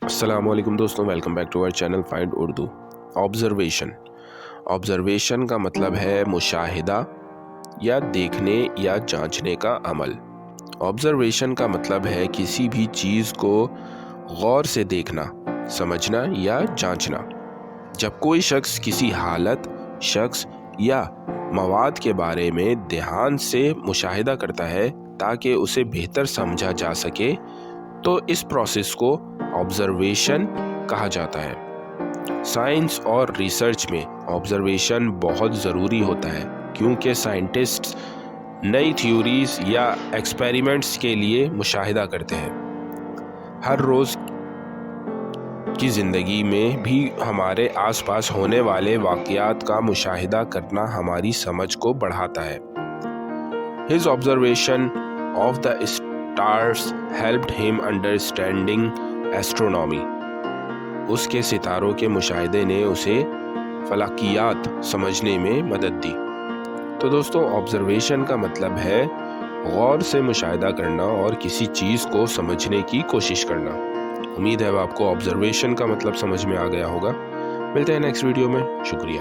السلام علیکم دوستوں، welcome back to our channel find Urdu. Observation کا مطلب ہے مشاہدہ یا دیکھنے یا جانچنے کا عمل۔ آبزرویشن کا مطلب ہے کسی بھی چیز کو غور سے دیکھنا، سمجھنا یا جانچنا۔ جب کوئی شخص کسی حالت، شخص یا مواد کے بارے میں دھیان سے مشاہدہ کرتا ہے تاکہ اسے بہتر سمجھا جا سکے تو اس پروسیس کو آبزرویشن کہا جاتا ہے۔ سائنس اور ریسرچ میں آبزرویشن بہت ضروری ہوتا ہے کیونکہ سائنٹسٹ نئی تھیوریز یا ایکسپیریمنٹس کے لیے مشاہدہ کرتے ہیں۔ ہر روز کی زندگی میں بھی ہمارے آس پاس ہونے والے واقعات کا مشاہدہ کرنا ہماری سمجھ کو بڑھاتا ہے۔ His observation of the stars helped him understanding astronomy. اس کے ستاروں کے مشاہدے نے اسے فلکیات سمجھنے میں مدد دی۔ تو دوستوں، آبزرویشن کا مطلب ہے غور سے مشاہدہ کرنا اور کسی چیز کو سمجھنے کی کوشش کرنا۔ امید ہے آپ کو آبزرویشن کا مطلب سمجھ میں آ گیا ہوگا۔ ملتے ہیں نیکسٹ ویڈیو میں۔ شکریہ۔